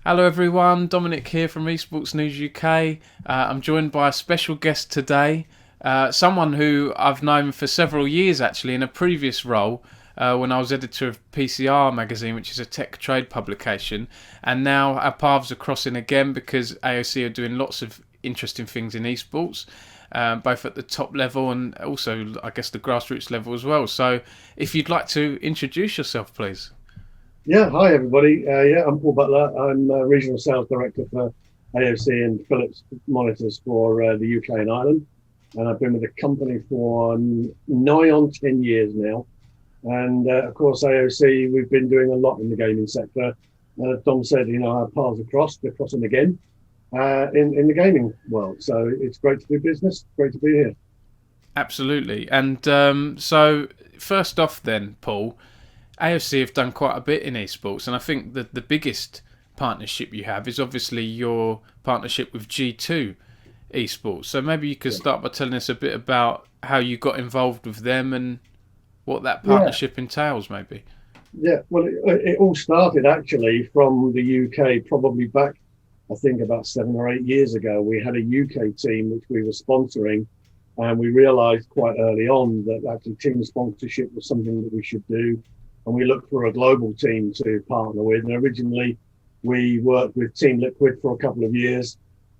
Hello everyone, Dominic here from Esports News UK. I'm joined by a special guest today, someone who I've known for several years actually in a previous role when I was editor of PCR magazine, which is a tech trade publication, and now our paths are crossing again because AOC are doing lots of interesting things in esports. Both at the top level and also, I guess, the grassroots level as well. So, if you'd like to introduce yourself, please. Yeah, hi everybody. I'm Paul Butler. I'm Regional Sales Director for AOC and Philips Monitors for the UK and Ireland. And I've been with the company for nigh on 10 years now. And of course, AOC, we've been doing a lot in the gaming sector. As Dom said, our paths are crossed, they're crossing again in the gaming world. So it's great to do business, great to be here. Absolutely. And so, first off, then, Paul, AOC have done quite a bit in esports, and I think that the biggest partnership you have is obviously your partnership with G2 Esports. So maybe you could start by telling us a bit about how you got involved with them and what that Yeah, partnership entails, maybe. yeah. Well, it all started actually from the UK, probably back, I think, about 7 or 8 years ago. We had a UK team which we were sponsoring, and we realised quite early on that actually team sponsorship was something that we should do. And we looked for a global team to partner with. And originally, we worked with Team Liquid for a couple of years,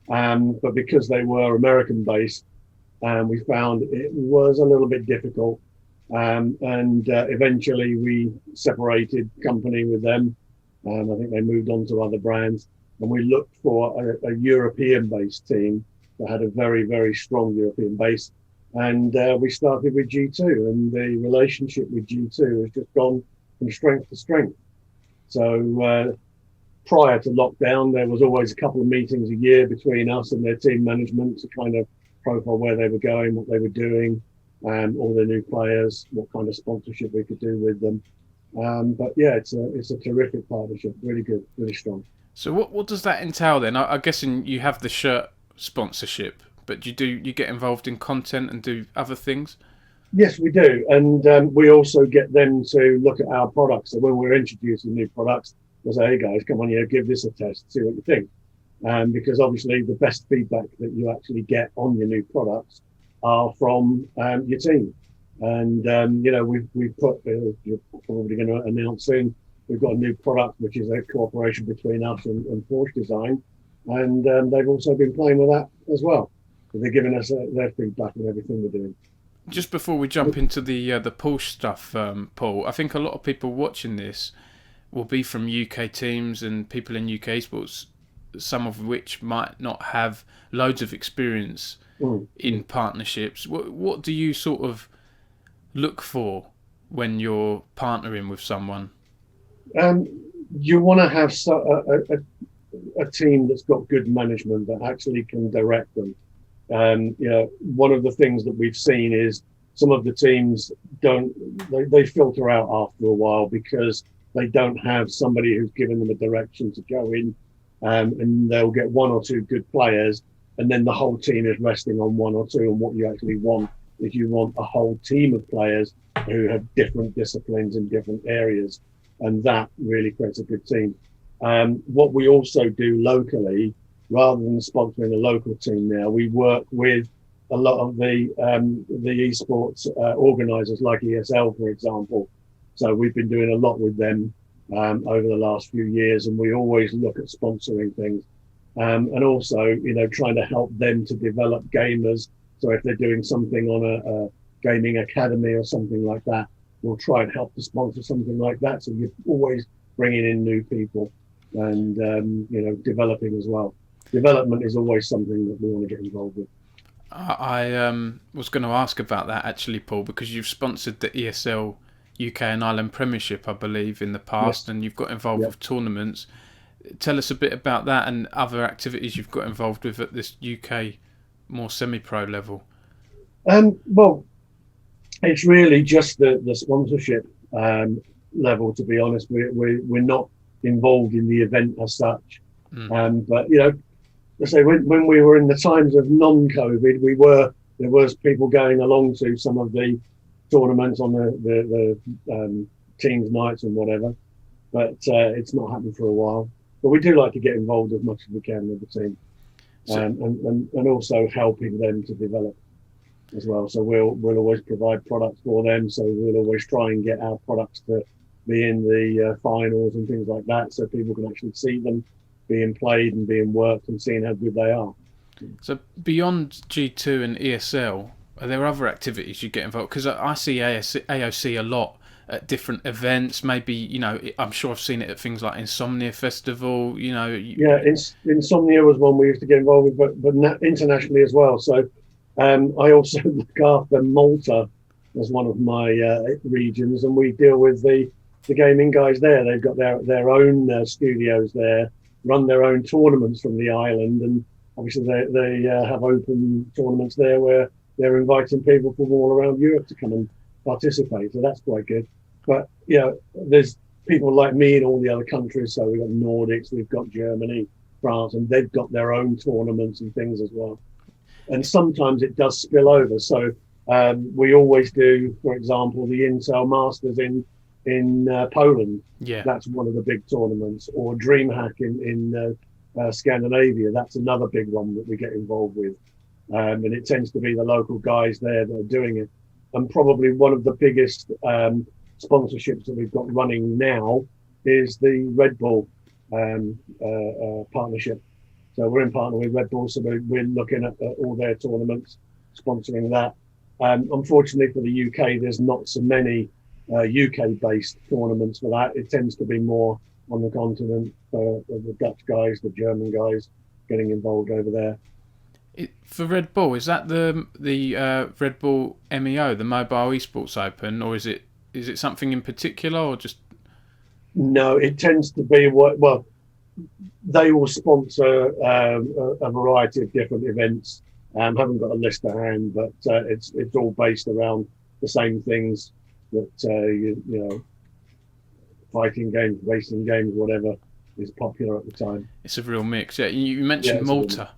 but because they were American-based, we found it was a little bit difficult. And eventually, we separated company with them. I think they moved on to other brands. And we looked for a European-based team that had a very, very strong European base. And we started with G2, and the relationship with G2 has just gone from strength to strength. So prior to lockdown, there was always a couple of meetings a year between us and their team management to kind of profile where they were going, what they were doing, all the new players, what kind of sponsorship we could do with them. But yeah, it's a terrific partnership, really good, really strong. So what does that entail then? I'm guessing you have the shirt sponsorship, but you get involved in content and do other things? Yes, we do. And we also get them to look at our products. So when we're introducing new products, we'll say, hey guys, come on, give this a test, see what you think. Because obviously the best feedback that you actually get on your new products are from your team. And, we've put, you're probably going to announce soon, we've got a new product, which is a cooperation between us and Porsche Design. And they've also been playing with that as well. So they're giving us their feedback on everything we're doing. Just before we jump into the Porsche stuff, Paul, I think a lot of people watching this will be from UK teams and people in UK sports, some of which might not have loads of experience in partnerships. What do you sort of look for when you're partnering with someone? Um, you want to have a team that's got good management that actually can direct them. One of the things that we've seen is some of the teams they filter out after a while because they don't have somebody who's given them a direction to go in, and they'll get one or two good players, and then the whole team is resting on one or two. And what you actually want is you want a whole team of players who have different disciplines in different areas, and that really creates a good team. What we also do locally, rather than sponsoring a local team now, we work with a lot of the esports organisers like ESL, for example. So we've been doing a lot with them over the last few years, and we always look at sponsoring things. And also, trying to help them to develop gamers. So if they're doing something on a gaming academy or something like that, we'll try and help to sponsor something like that. So you're always bringing in new people and, developing as well. Development is always something that we want to get involved with. I was going to ask about that actually, Paul, because you've sponsored the ESL UK and Ireland Premiership, I believe, in the past, Yes. and you've got involved Yeah. with tournaments. Tell us a bit about that and other activities you've got involved with at this UK more semi-pro level. Well, it's really just the sponsorship level, to be honest. We're not involved in the event as such. But, let's say when we were in the times of non-COVID, there was people going along to some of the tournaments on the teams nights and whatever, but it's not happened for a while. but we do like to get involved as much as we can with the team, So, and also helping them to develop as well. So we'll always provide products for them. So we'll always try and get our products to be in the finals and things like that, so people can actually see them being played and being worked and seeing how good they are. so beyond G2 and ESL, are there other activities you get involved? Because I see AOC a lot at different events. Maybe, you know, I'm sure I've seen it at things like Insomnia Festival. You know, Yeah, Insomnia was one we used to get involved with, but internationally as well. So I also look after Malta as one of my regions, and we deal with the gaming guys there. They've got their own studios there, run their own tournaments from the island, and obviously they have open tournaments there where they're inviting people from all around Europe to come and participate. So that's quite good. But there's people like me in all the other countries. So we've got Nordics, we've got Germany, France, and they've got their own tournaments and things as well. And sometimes it does spill over. So we always do, for example, the Intel Masters in Poland. Yeah, That's one of the big tournaments. Or DreamHack in Scandinavia. That's another big one that we get involved with. And it tends to be the local guys there that are doing it. And probably one of the biggest sponsorships that we've got running now is the Red Bull partnership. So we're in partner with Red Bull, so we're looking at all their tournaments, sponsoring that. Unfortunately for the UK, there's not so many UK-based tournaments for that. It tends to be more on the continent, the Dutch guys, the German guys getting involved over there. For Red Bull, is that the Red Bull MEO, the Mobile Esports Open, or is it something in particular, or just? No, it tends to be well, they will sponsor a variety of different events. Haven't got a list at hand, but it's all based around the same things that you know, fighting games, racing games, whatever is popular at the time. It's a real mix. Yeah, you mentioned Malta.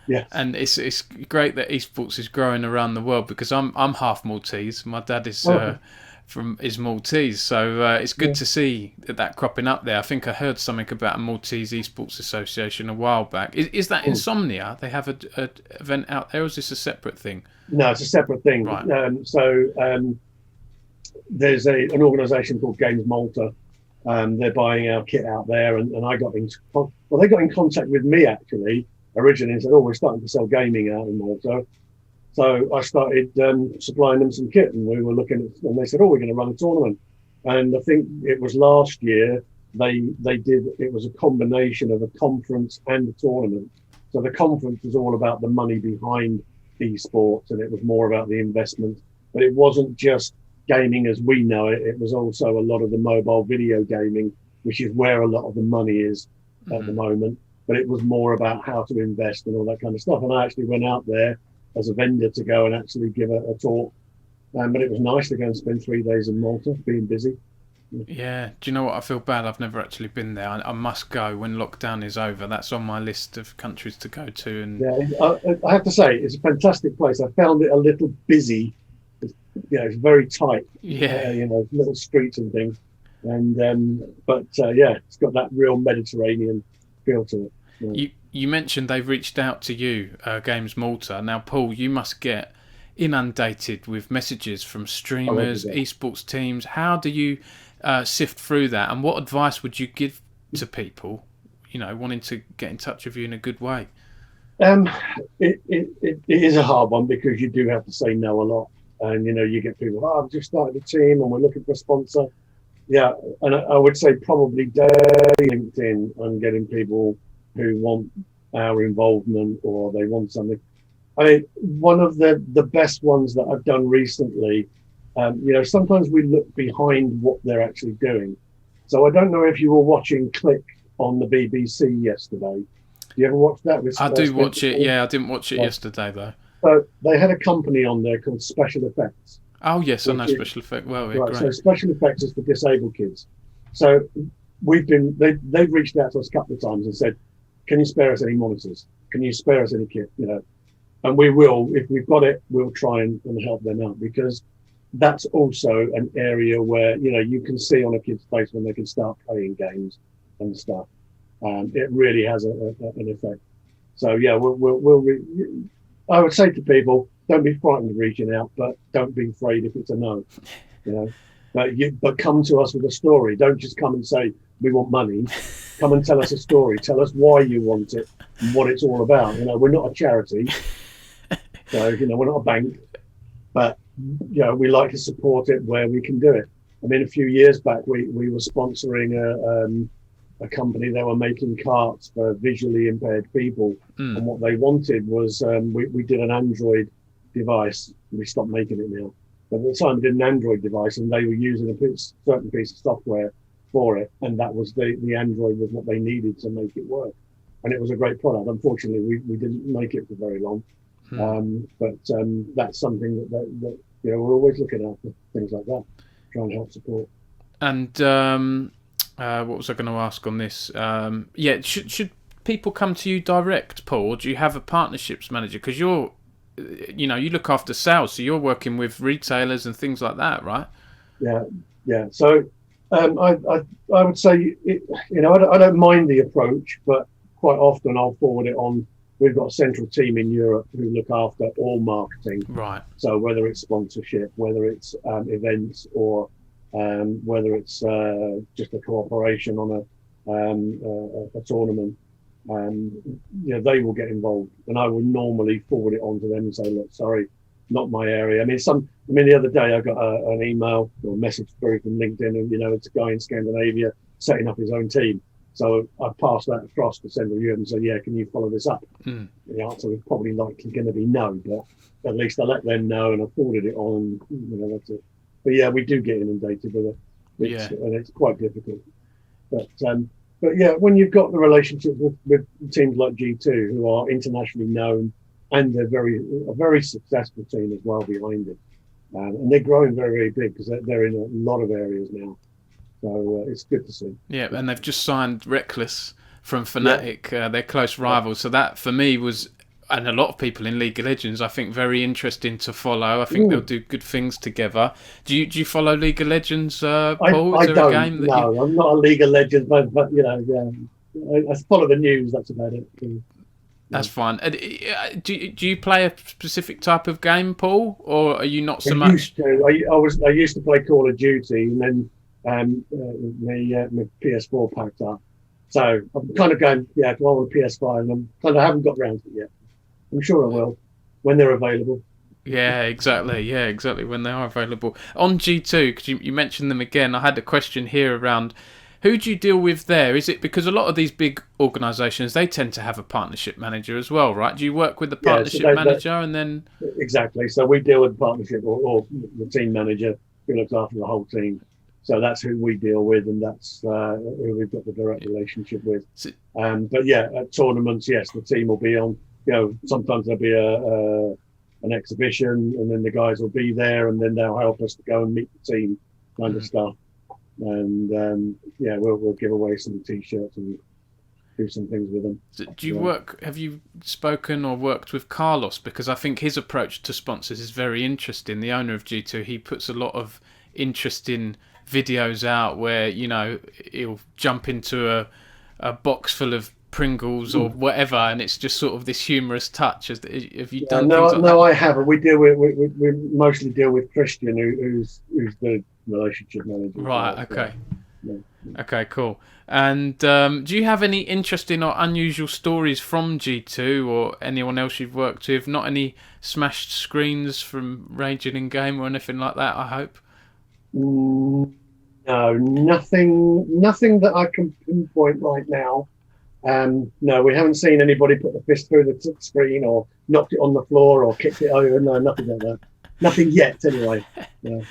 Yeah, and it's great that esports is growing around the world, because I'm half Maltese. My dad is is Maltese, so it's good to see that cropping up there. I think I heard something about a Maltese Esports Association a while back. Is that Insomnia? They have a event out there, or is this a separate thing? No, it's a separate thing. Right. There's an organisation called Games Malta. They're buying our kit out there, and I got they got in contact with me actually originally and said, we're starting to sell gaming out in Malta. So I started supplying them some kit, and we were looking at, and they said, we're going to run a tournament. And I think it was last year they did, it was a combination of a conference and a tournament. So the conference was all about the money behind esports, and it was more about the investment. But it wasn't just gaming as we know it. It was also a lot of the mobile video gaming, which is where a lot of the money is at the moment. But it was more about how to invest and all that kind of stuff. And I actually went out there as a vendor to go and actually give a talk. But it was nice to go and spend 3 days in Malta, being busy. Yeah. Do you know what? I feel bad. I've never actually been there. I must go when lockdown is over. That's on my list of countries to go to. And yeah, I have to say, it's a fantastic place. I found it a little busy. It's very tight. Yeah. Little streets and things. And it's got that real Mediterranean feel to it. Yeah. You mentioned they've reached out to you, Games Malta. Now, Paul, you must get inundated with messages from streamers, esports teams. How do you sift through that, and what advice would you give to people, wanting to get in touch with you in a good way? It is a hard one, because you do have to say no a lot, and you get people, I've just started a team and we're looking for a sponsor. Yeah, and I would say probably LinkedIn and getting people who want our involvement, or they want something. I mean, one of the best ones that I've done recently, sometimes we look behind what they're actually doing. So I don't know if you were watching Click on the BBC yesterday. You ever watch that? I do watch it. Yeah, I didn't watch it yesterday though. So they had a company on there called Special Effects. Oh yes, I know Special Effects. Well, yeah, right. Great. So Special Effects is for disabled kids. So they've reached out to us a couple of times and said, can you spare us any monitors? Can you spare us any kit? And we will, if we've got it, we'll try and help them out, because that's also an area where, you can see on a kid's face when they can start playing games and stuff. it really has an effect. So yeah, I would say to people, don't be frightened of reaching out, but don't be afraid if it's a no. You know, but come to us with a story. Don't just come and say we want money. Come and tell us a story. Tell us why you want it and what it's all about. You know, we're not a charity, so we're not a bank, but we like to support it where we can do it. I mean, a few years back, we were sponsoring a company that were making carts for visually impaired people, and what they wanted was we did an Android device. We stopped making it now, but at the time we did an Android device, and they were using a certain piece of software for it, and that was the Android was what they needed to make it work, and it was a great product. Unfortunately, we didn't make it for very long, but that's something that we're always looking out for things like that, trying to help support. And what was I going to ask on this? Should people come to you direct, Paul, or do you have a partnerships manager? Because you look after sales, so you're working with retailers and things like that, right? Yeah. So I would say, I don't mind the approach, but quite often I'll forward it on. We've got a central team in Europe who look after all marketing. Right. So whether it's sponsorship, whether it's events, or whether it's just a cooperation on a tournament, they will get involved, and I will normally forward it on to them and say, look, sorry, not my area. I mean, the other day I got an email or message through from LinkedIn, and it's a guy in Scandinavia setting up his own team. So I passed that across to Central Europe and said, yeah, can you follow this up? The answer is probably likely going to be no, but at least I let them know and I forwarded it on. That's it. But yeah, we do get inundated with it, and it's quite difficult. But yeah, when you've got the relationships with teams like G2, who are internationally known, and they're a very successful team as well behind it, and they're growing very, very big because they're in a lot of areas now. So it's good to see. Yeah, and they've just signed Reckless from Fnatic, their close rivals. So that, for me, was, and a lot of people in League of Legends, I think, very interesting to follow. I think they'll do good things together. Do you follow League of Legends, Paul? I don't. I'm not a League of Legends, but I follow the news. That's about it. That's fine. Do you play a specific type of game, Paul, or are you not so much? Used to. I used to play Call of Duty, and then my PS4 packed up. So I'm kind of going, do I want a PS5? And I haven't got around to it yet. I'm sure I will when they're available. Yeah, exactly. When they are available. On G2, because you mentioned them again, I had a question here around who do you deal with there? Is it because a lot of these big organisations, they tend to have a partnership manager as well, right? Do you work with the partnership manager and then... Exactly. So we deal with the partnership or the team manager who looks after the whole team. So that's who we deal with, and that's who we've got the direct relationship with. But yeah, at tournaments, yes, the team will be on. Sometimes there'll be an exhibition, and then the guys will be there, and then they'll help us to go and meet the team, kind of stuff. And we'll give away some T-shirts and do some things with them. So do you work? Have you spoken or worked with Carlos? Because I think his approach to sponsors is very interesting. The owner of G2, he puts a lot of interesting videos out where he'll jump into a box full of Pringles or whatever, and it's just sort of this humorous touch. Have you done? No, I haven't. We mostly deal with Christian, who's the relationship manager. Right. Okay. Okay. Cool. And do you have any interesting or unusual stories from G2 or anyone else you've worked with? Not any smashed screens from raging in game or anything like that, I hope. No, nothing that I can pinpoint right now. No, we haven't seen anybody put the fist through the screen or knocked it on the floor or kicked it over. No, nothing like that. Nothing yet, anyway. Yeah.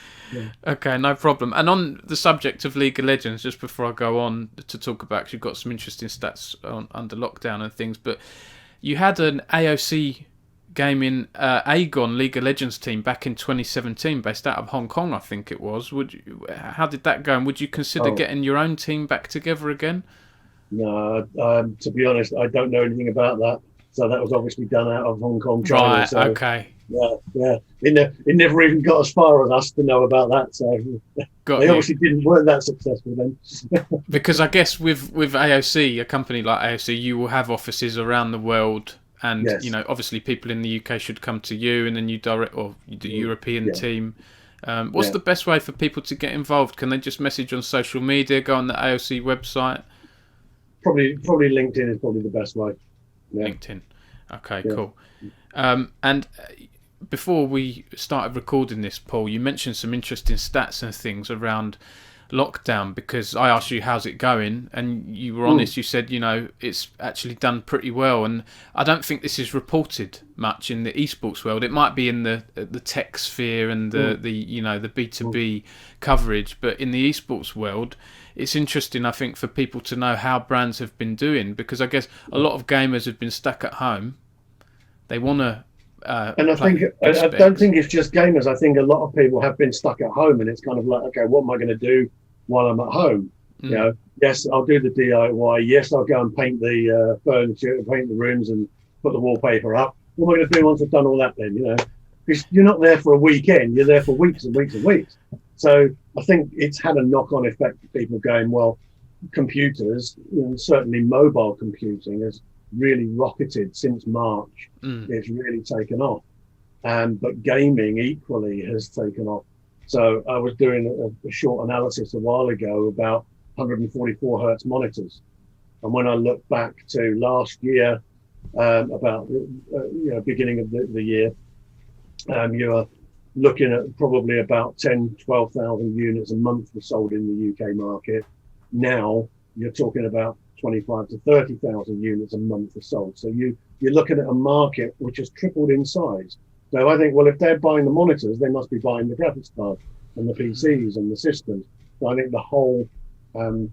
Okay, no problem. And on the subject of League of Legends, just before I go on to talk about, 'cause you've got some interesting stats under lockdown and things, but you had an AOC Gaming Aegon League of Legends team back in 2017 based out of Hong Kong, I think it was. How did that go, and would you consider getting your own team back together again? No, to be honest, I don't know anything about that. So that was obviously done out of Hong Kong, China. Right. So Okay. yeah. It never even got as far as us to know about that. So Got they you. obviously weren't that successful then. Because I guess with AOC, a company like AOC, you will have offices around the world, and Yes. obviously people in the UK should come to you, and then you direct or the European Yeah. team. What's the best way for people to get involved? Can they just message on social media, go on the AOC website? Probably LinkedIn is probably the best way. Yeah. LinkedIn. Okay, Yeah. cool. And before we started recording this, Paul, you mentioned some interesting stats and things around lockdown, because I asked you how's it going, and you were honest. You said it's actually done pretty well, and I don't think this is reported much in the esports world. It might be in the tech sphere and the B2B coverage, but in the esports world, it's interesting, I think, for people to know how brands have been doing, because I guess a lot of gamers have been stuck at home. They want to and I don't think it's just gamers. I think a lot of people have been stuck at home, and it's kind of like, okay, what am I going to do while I'm at home? Yes, I'll do the DIY. Yes, I'll go and paint the furniture, paint the rooms, and put the wallpaper up. What am I going to do once I've done all that then? Because you're not there for a weekend. You're there for weeks and weeks and weeks. So I think it's had a knock-on effect for people going, well, computers, certainly mobile computing has really rocketed since March. It's really taken off. But gaming equally has taken off. So I was doing a short analysis a while ago about 144 hertz monitors. And when I look back to last year, about beginning of the year, you're looking at probably about 12,000 units a month were sold in the UK market. Now you're talking about 25 to 30,000 units a month are sold. So you're looking at a market which has tripled in size. So I think, well, if they're buying the monitors, they must be buying the graphics cards and the PCs and the systems. So I think the whole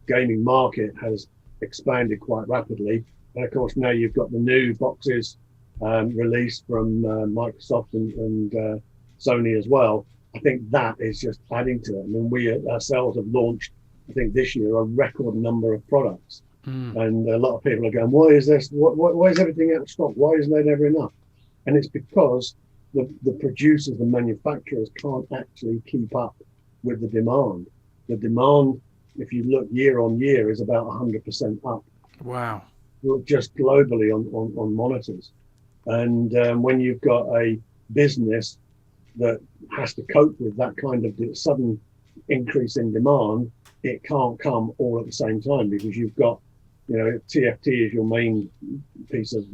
gaming market has expanded quite rapidly. And of course, now you've got the new boxes released from Microsoft and Sony as well. I think that is just adding to it. I mean, we ourselves have launched, I think this year, a record number of products. And a lot of people are going, why is this? Why is everything out of stock? Why isn't there never enough? And it's because the producers, the manufacturers can't actually keep up with the demand. The demand, if you look year on year, is about 100% up. Wow. Just globally on monitors. And when you've got a business that has to cope with that kind of sudden increase in demand, it can't come all at the same time, because you've got, TFT is your main piece of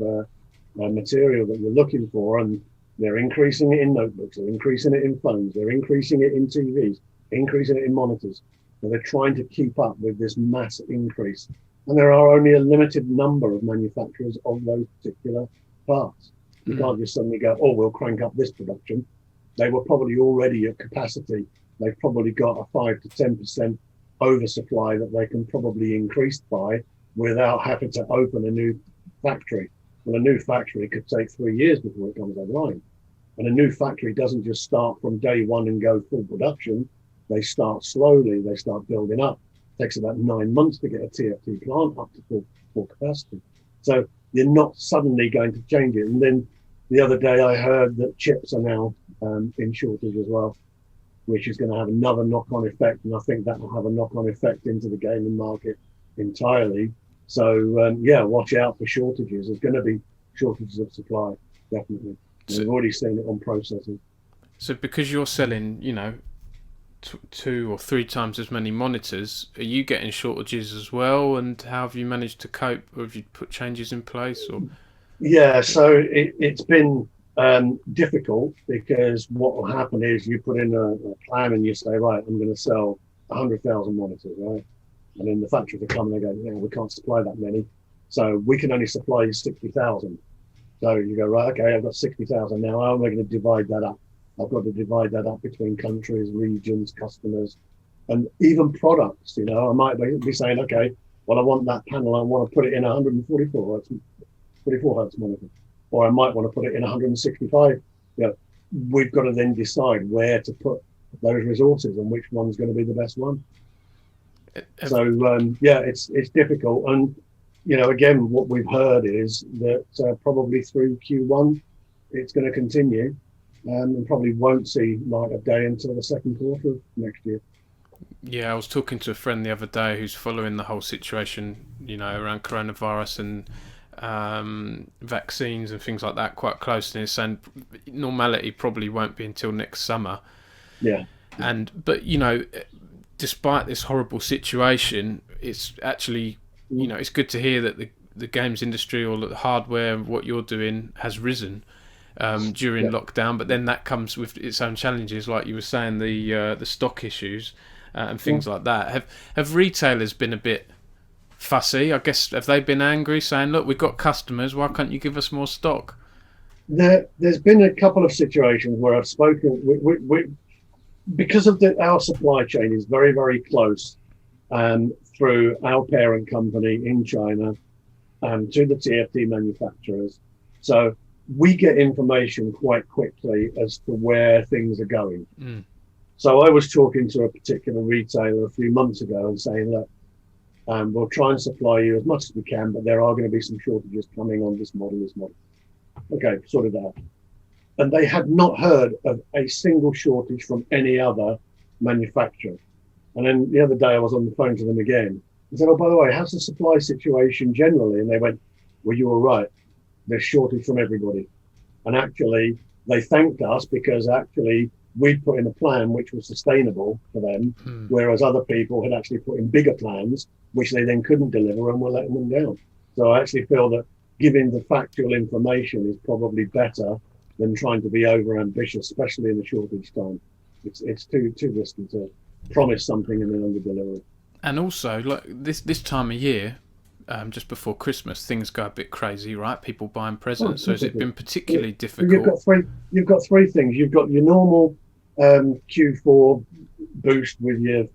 material that you're looking for, and they're increasing it in notebooks, they're increasing it in phones, they're increasing it in TVs, increasing it in monitors. So they're trying to keep up with this mass increase. And there are only a limited number of manufacturers of those particular parts. You can't just suddenly go, oh, we'll crank up this production. They were probably already at capacity. They've probably got a 5 to 10% oversupply that they can probably increase by without having to open a new factory. Well, a new factory could take 3 years before it comes online. And a new factory doesn't just start from day one and go full production. They start slowly, they start building up. It takes about 9 months to get a TFT plant up to full capacity. So you're not suddenly going to change it. And then the other day I heard that chips are now in shortage as well, which is going to have another knock-on effect. And I think that will have a knock-on effect into the gaming market entirely. So, watch out for shortages. There's going to be shortages of supply, definitely. We've already seen it on processing. So because you're selling, 2 or 3 times as many monitors, are you getting shortages as well? And how have you managed to cope? Or have you put changes in place? Or yeah, so it's been difficult, because what will happen is you put in a plan and you say, right, I'm going to sell 100,000 monitors, right? And then the factories will come and they go, we can't supply that many. So we can only supply you 60,000. So you go, right, okay, I've got 60,000 now. How am I going to divide that up? I've got to divide that up between countries, regions, customers, and even products. I might be saying, okay, well, I want that panel. I want to put it in 144 hertz monitor, or I might want to put it in 165. We've got to then decide where to put those resources and which one's going to be the best one. So it's difficult, and again, what we've heard is that probably through Q1, it's going to continue, and probably won't see light of day until the second quarter of next year. Yeah, I was talking to a friend the other day who's following the whole situation, around coronavirus and vaccines and things like that quite closely, and saying normality probably won't be until next summer. Yeah. But despite this horrible situation, it's actually, it's good to hear that the games industry or the hardware and what you're doing has risen during lockdown. But then that comes with its own challenges, like you were saying, the stock issues and things like that. Have retailers been a bit fussy? I guess, have they been angry, saying, "Look, we've got customers. Why can't you give us more stock?" There's been a couple of situations where I've spoken. Because of our supply chain is very, very close through our parent company in China to the TFT manufacturers. So we get information quite quickly as to where things are going. So I was talking to a particular retailer a few months ago and saying, look, we'll try and supply you as much as we can, but there are going to be some shortages coming on this model. Okay, sorted out. And they had not heard of a single shortage from any other manufacturer. And then the other day I was on the phone to them again and said, oh, by the way, how's the supply situation generally? And they went, well, you were right. There's shortage from everybody. And actually, they thanked us because actually we'd put in a plan which was sustainable for them, whereas other people had actually put in bigger plans, which they then couldn't deliver and were letting them down. So I actually feel that giving the factual information is probably better than trying to be over ambitious, especially in the shortage time. It's too risky to promise something and then under deliver it. And also, like this time of year, just before Christmas, things go a bit crazy, right? People buying presents. So has it been particularly difficult? You've got three things. You've got your normal Q4 boost with your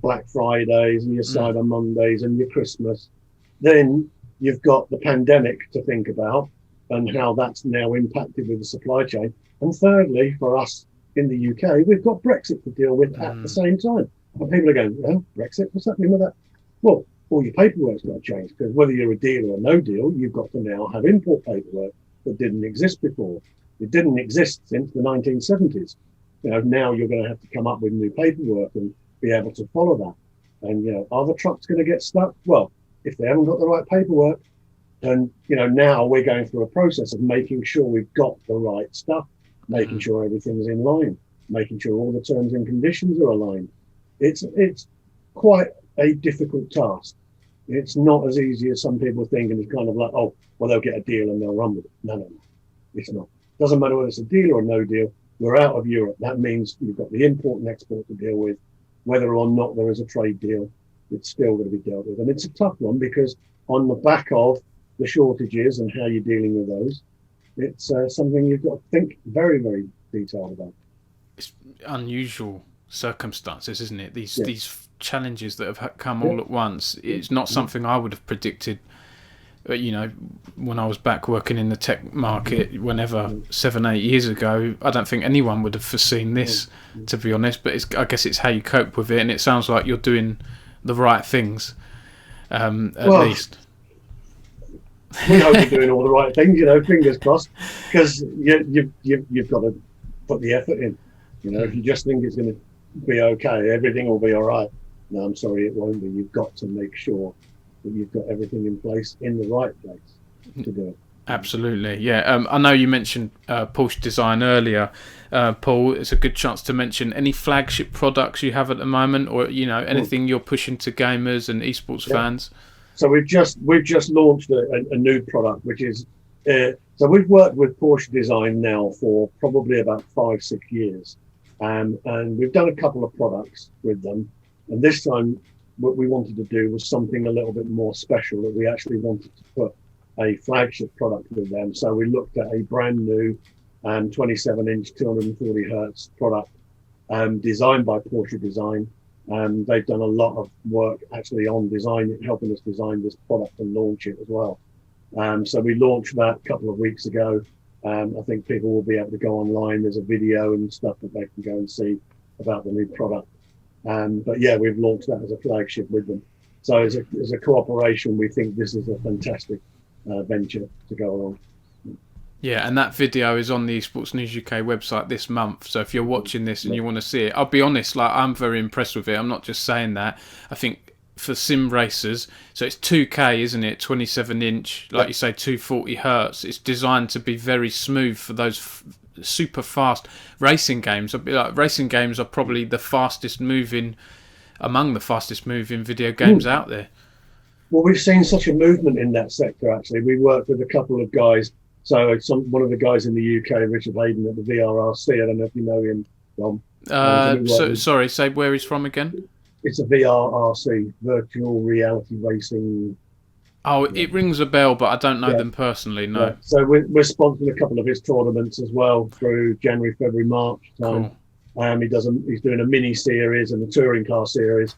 Black Fridays and your Cyber Mondays and your Christmas. Then you've got the pandemic to think about and how that's now impacted with the supply chain. And thirdly, for us in the UK, we've got Brexit to deal with at the same time. And people are going, well, Brexit, what's happening with that? Well, all your paperwork's got to change, because whether you're a deal or no deal, you've got to now have import paperwork that didn't exist before. It didn't exist since the 1970s. Now you're going to have to come up with new paperwork and be able to follow that. And, are the trucks going to get stuck? Well, if they haven't got the right paperwork, and, now we're going through a process of making sure we've got the right stuff, making sure everything's in line, making sure all the terms and conditions are aligned. It's quite a difficult task. It's not as easy as some people think, and it's kind of like, oh, well, they'll get a deal and they'll run with it. No, it's not. Doesn't matter whether it's a deal or no deal. We're out of Europe. That means you've got the import and export to deal with. Whether or not there is a trade deal, it's still going to be dealt with. And it's a tough one because on the back of the shortages and how you're dealing with those, it's something you've got to think very, very detailed about. It's unusual circumstances, isn't it? These challenges that have come all at once. It's not something I would have predicted. When I was back working in the tech market, whenever 7-8 years ago, I don't think anyone would have foreseen this, to be honest. But I guess it's how you cope with it, and it sounds like you're doing the right things, at least. We hope we're doing all the right things, fingers crossed, because you've got to put the effort in. If you just think it's going to be okay, everything will be all right. No, I'm sorry, it won't be. You've got to make sure that you've got everything in place in the right place to do it. Absolutely, yeah. I know you mentioned Porsche Design earlier, Paul. It's a good chance to mention any flagship products you have at the moment, or anything you're pushing to gamers and esports fans. So we've just launched a new product, which is so we've worked with Porsche Design now for probably about 5-6 years, and we've done a couple of products with them. And this time, what we wanted to do was something a little bit more special, that we actually wanted to put a flagship product with them. So we looked at a brand new 27-inch 240 hertz product designed by Porsche Design. They've done a lot of work actually on design, helping us design this product and launch it as well. So we launched that a couple of weeks ago. I think people will be able to go online. There's a video and stuff that they can go and see about the new product. But yeah, we've launched that as a flagship with them. So as a cooperation, we think this is a fantastic venture to go along. Yeah, and that video is on the Esports News UK website this month. So if you're watching this and you want to see it, I'll be honest, like I'm very impressed with it. I'm not just saying that. I think for sim racers, so it's 2K, isn't it? 27-inch, like you say, 240 hertz. It's designed to be very smooth for those super fast racing games. Like racing games are probably among the fastest moving video games out there. Well, we've seen such a movement in that sector. Actually, we work with a couple of guys. So one of the guys in the UK, Richard Hayden at the VRRC. I don't know if you know him, Dom. Sorry, say where he's from again. It's a VRRC, virtual reality racing. Oh, it rings a bell, but I don't know them personally. No. Yeah. So we're sponsoring a couple of his tournaments as well through January, February, March time. Cool. He's doing a mini series and a touring car series.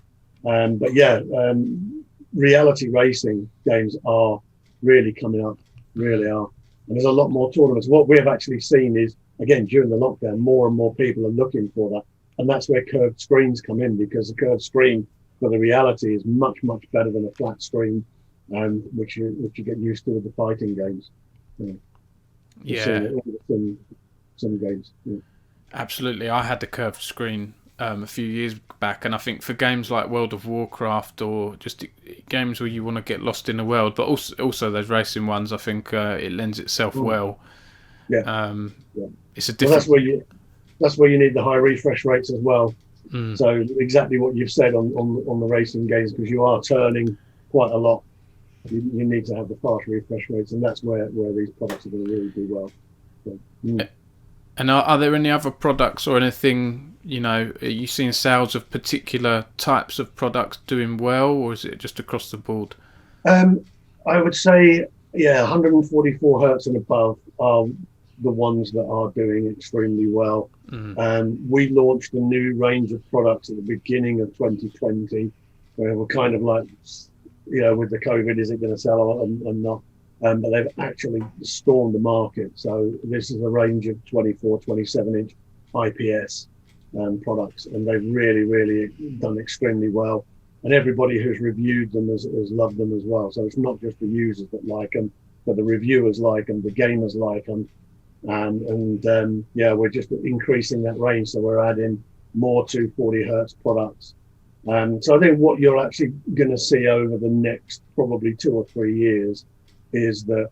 Reality racing games are really coming up. Really are. And there's a lot more tournaments. What we have actually seen is, again, during the lockdown, more and more people are looking for that. And that's where curved screens come in, because the curved screen for the reality is much, much better than a flat screen, which you get used to with the fighting games. Some games. Yeah. Absolutely. I had the curved screen a few years back, and I think for games like World of Warcraft or just games where you want to get lost in the world, but also those racing ones, I think it lends itself well. Yeah. It's a different. Well, that's where you need the high refresh rates as well. So exactly what you've said on the racing games, because you are turning quite a lot. You need to have the fast refresh rates, and that's where these products are going to really do well. So, And are there any other products or anything, are you seeing sales of particular types of products doing well, or is it just across the board? I would say, 144 hertz and above are the ones that are doing extremely well. We launched a new range of products at the beginning of 2020, where we're kind of like, with the COVID, is it going to sell and not? But they've actually stormed the market. So this is a range of 24, 27-inch IPS products, and they've really, really done extremely well. And everybody who's reviewed them has loved them as well. So it's not just the users that like them, but the reviewers like them, the gamers like them. We're just increasing that range. So we're adding more 240 hertz products. So I think what you're actually going to see over the next probably 2 or 3 years is that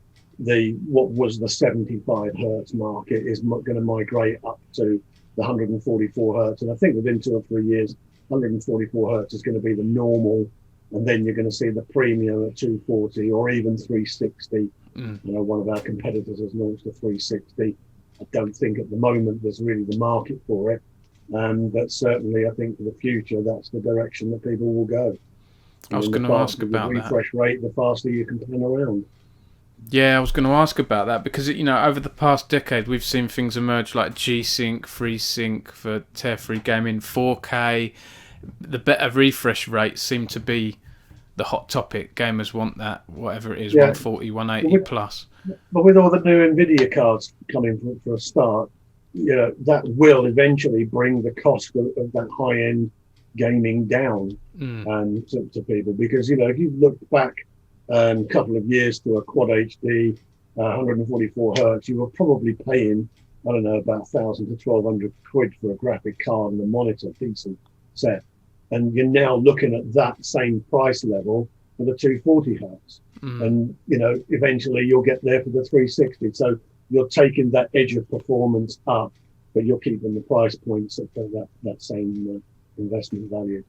what was the 75 hertz market is going to migrate up to the 144 hertz. And I think within 2 or 3 years, 144 hertz is going to be the normal. And then you're going to see the premium at 240 or even 360. One of our competitors has launched a 360. I don't think at the moment there's really the market for it. But certainly I think for the future, that's the direction that people will go. I was going to ask about that. The refresh rate, the faster you can pan around. Yeah, I was going to ask about that because, over the past decade, we've seen things emerge like G-Sync, FreeSync for tear-free gaming, 4K. The better refresh rates seem to be the hot topic. Gamers want that, whatever it is, 140, 180 plus. But with all the new NVIDIA cards coming for a start, that will eventually bring the cost of that high-end gaming down to people. Because, if you look back a couple of years to a Quad HD 144 hertz, you were probably paying, I don't know, about 1,000 to 1,200 quid for a graphic card and a monitor, decent set. And you're now looking at that same price level for the 240 hertz. And, eventually you'll get there for the 360. So you're taking that edge of performance up, but you're keeping the price points at that same investment value.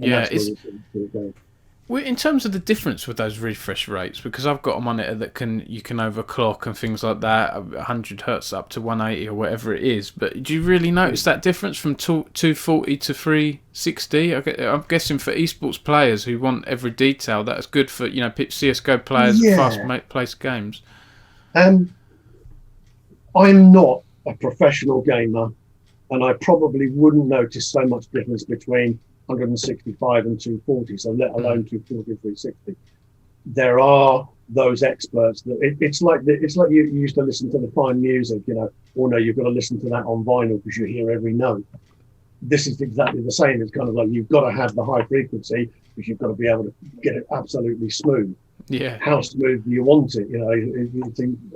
And well, in terms of the difference with those refresh rates, because I've got a monitor that you can overclock and things like that, 100 hertz up to 180 or whatever it is. But do you really notice that difference from 240 to 360? I'm guessing for esports players who want every detail, that's good for CS:GO players, fast-paced games. I'm not a professional gamer, and I probably wouldn't notice so much difference between 165 and 240, so let alone 240, 360. There are those experts that it's like you used to listen to the fine music, no, you've got to listen to that on vinyl because you hear every note. this is exactly the same. It's kind of like you've got to have the high frequency because you've got to be able to get it absolutely smooth. Yeah. How smooth do you want it?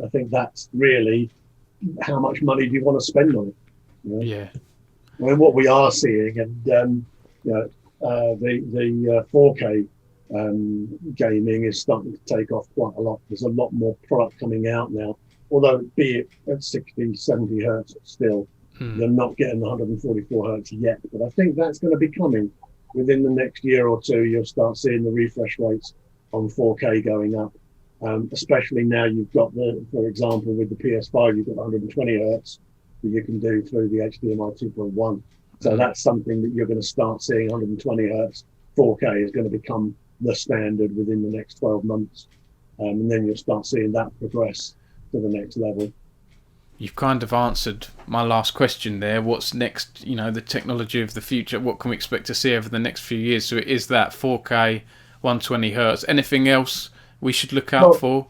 I think that's really how much money do you want to spend on it? Yeah. I mean, what we are seeing, and the 4K gaming is starting to take off quite a lot. There's a lot more product coming out now, although be it at 60, 70 hertz still. You're not getting the 144 hertz yet, but I think that's going to be coming within the next year or two. You'll start seeing the refresh rates on 4K going up, especially now you've got for example, with the PS5, you've got 120 hertz that you can do through the HDMI 2.1. So that's something that you're going to start seeing. 120 hertz 4K is going to become the standard within the next 12 months, and then you'll start seeing that progress to the next level. You've kind of answered my last question there. What's next? The technology of the future. What can we expect to see over the next few years? So it is that 4K, 120 hertz. Anything else we should look out for?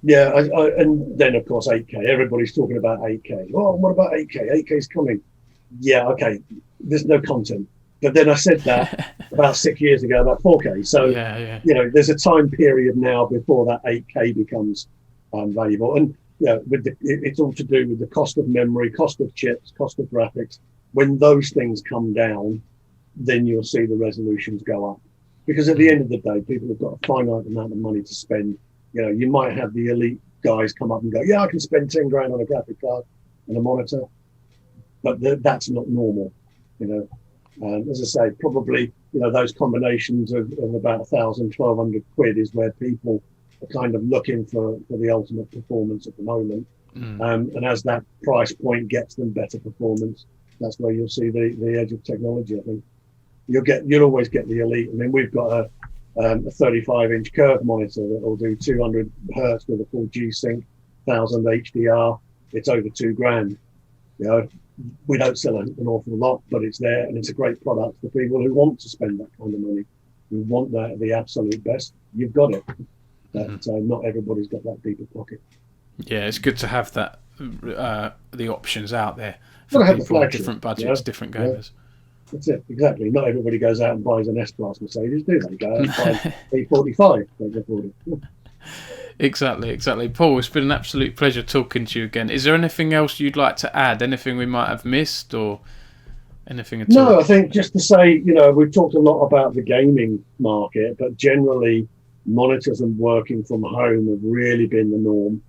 Yeah, and then of course 8K. Everybody's talking about 8K. Oh, what about 8K? 8K's coming. Yeah, okay. There's no content. But then I said that about 6 years ago about 4K. So there's a time period now before that 8K becomes valuable. And it's all to do with the cost of memory, cost of chips, cost of graphics. When those things come down, then you'll see the resolutions go up. Because at the end of the day, people have got a finite amount of money to spend. You might have the elite guys come up and go, yeah, I can spend 10 grand on a graphic card and a monitor. But that's not normal. As I say, probably, those combinations of about 1,000, 1,200 quid is where people are kind of looking for the ultimate performance at the moment. And as that price point gets them better performance, that's where you'll see the edge of technology, I think. You'll always get the elite. I mean, we've got a 35-inch curved monitor that will do 200 hertz with a full G-Sync, 1000 HDR. It's over 2 grand. We don't sell an awful lot, but it's there, and it's a great product for people who want to spend that kind of money, who want the absolute best. You've got it. But not everybody's got that deep a pocket. Yeah, it's good to have that the options out there for people with different budgets, different gamers. Yeah. That's it, exactly. Not everybody goes out and buys an S-Class Mercedes, do they? Go out and buy A45. They can afford it. Exactly. Paul, it's been an absolute pleasure talking to you again. Is there anything else you'd like to add? Anything we might have missed or anything at all? No, I think just to say, we've talked a lot about the gaming market, but generally monitors and working from home have really been the norm.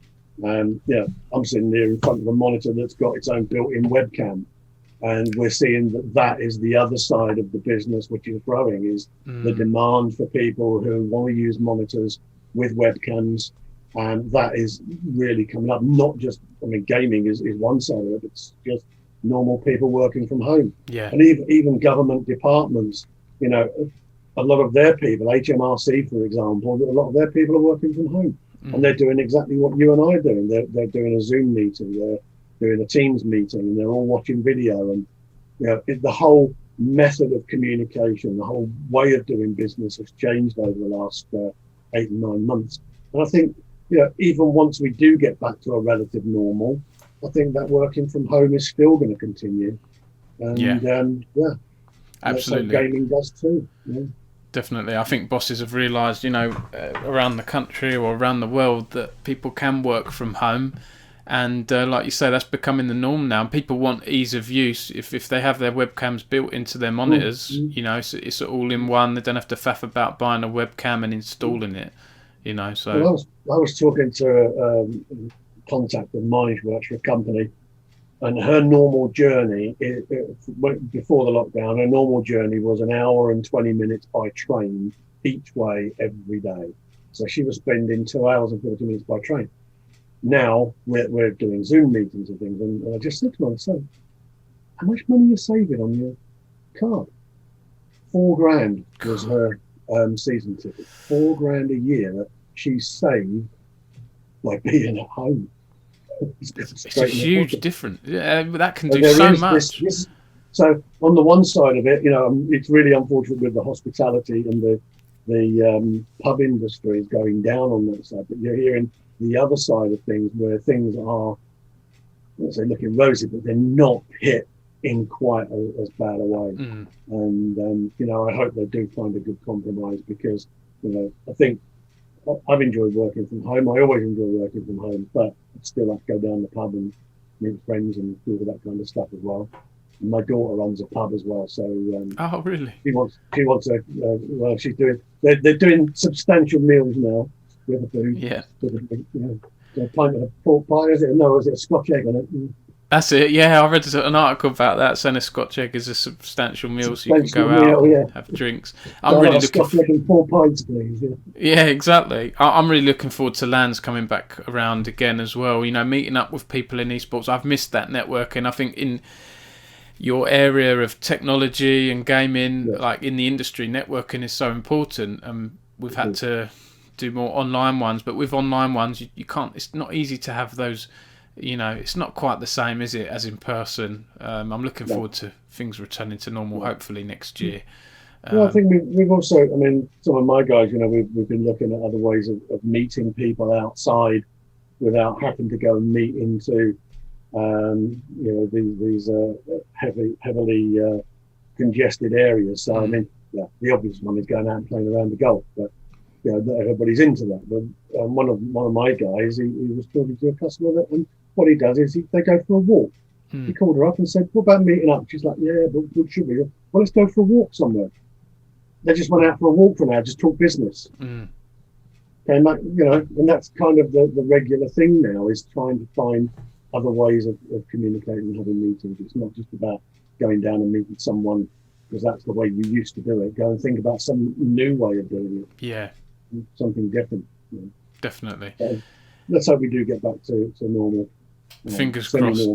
I'm sitting there in front of a monitor that's got its own built-in webcam. And we're seeing that is the other side of the business, which is growing, is the demand for people who want to use monitors with webcams. And that is really coming up. Not just, gaming is one side of it, but it's just normal people working from home. Yeah. And even government departments, a lot of their people, HMRC, for example, a lot of their people are working from home. And they're doing exactly what you and I are doing. They're doing a Zoom meeting. They're doing a Teams meeting, and they're all watching video, and the whole method of communication, the whole way of doing business has changed over the last 8 and 9 months. And I think even once we do get back to a relative normal, I think that working from home is still going to continue. And absolutely, gaming does too. Definitely. I think bosses have realised, around the country or around the world, that people can work from home. And like you say, that's becoming the norm now. People want ease of use. If they have their webcams built into their monitors, it's all in one. They don't have to faff about buying a webcam and installing it. So well, I was talking to a contact of mine who works for a company, and her normal journey before the lockdown, her normal journey was 1 hour and 20 minutes by train each way every day. So she was spending 2 hours and 40 minutes by train. Now we're doing Zoom meetings and things, and I just said to her, so how much money are you saving on your card? 4 grand was her season ticket. 4 grand a year that she saved by being at home. It's a huge difference. Yeah, that can do so much. So on the one side of it, it's really unfortunate with the hospitality and the pub industry is going down on that side, but you're hearing the other side of things where things are, let's say, looking rosy, but they're not hit in quite as bad a way. And I hope they do find a good compromise, because I think I've enjoyed working from home. I always enjoy working from home, but I still have to go down the pub and meet friends and do all that kind of stuff as well. And my daughter runs a pub as well, so Oh, really? she wants a well, she's doing they're doing substantial meals now with the food. Yeah. A pint of pork pie, is it? No, is it a Scotch egg on it? That's it. Yeah, I read an article about that, saying a Scotch egg is a substantial meal, so you can go out and have drinks. I'm really looking. Scotch egg and 4 pints, please. Yeah, exactly. I'm really looking forward to LANs coming back around again as well. Meeting up with people in esports. I've missed that networking. I think in your area of technology and gaming, like in the industry, networking is so important. We've had to do more online ones, but with online ones, you can't. It's not easy to have those. It's not quite the same, is it, as in person? I'm looking forward to things returning to normal, hopefully next year. Well, I think we've also, some of my guys, we've been looking at other ways of meeting people outside without having to go and meet into, these heavily congested areas. So, the obvious one is going out and playing around the golf, but not everybody's into that. But one of my guys, he was talking to a customer that, and what he does is they go for a walk. He called her up and said, "What about meeting up?" She's like, "Yeah, but what should we? Well, let's go for a walk somewhere." They just went out for a walk for an hour, just talk business. And and that's kind of the regular thing now, is trying to find other ways of communicating and having meetings. It's not just about going down and meeting someone because that's the way you used to do it. Go and think about some new way of doing it. Yeah. Something different. Definitely. Let's hope we do get back to normal. Fingers crossed.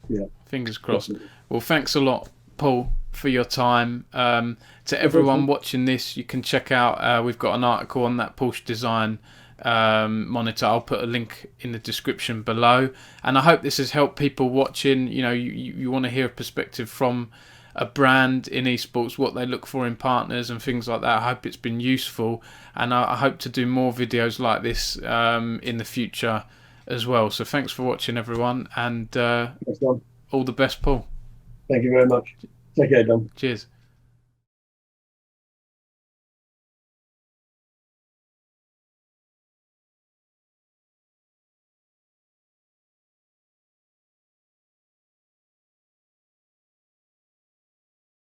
Yeah. Fingers crossed. Definitely. Well, thanks a lot, Paul, for your time. To everyone watching this, you can check out, we've got an article on that Porsche Design monitor. I'll put a link in the description below. And I hope this has helped people watching. You want to hear a perspective from a brand in esports, what they look for in partners and things like that. I hope it's been useful, and I hope to do more videos like this in the future as well. So thanks for watching, everyone, and Thanks, Dom. all the best, Paul. Thank you very much. Take care, Dom. Cheers.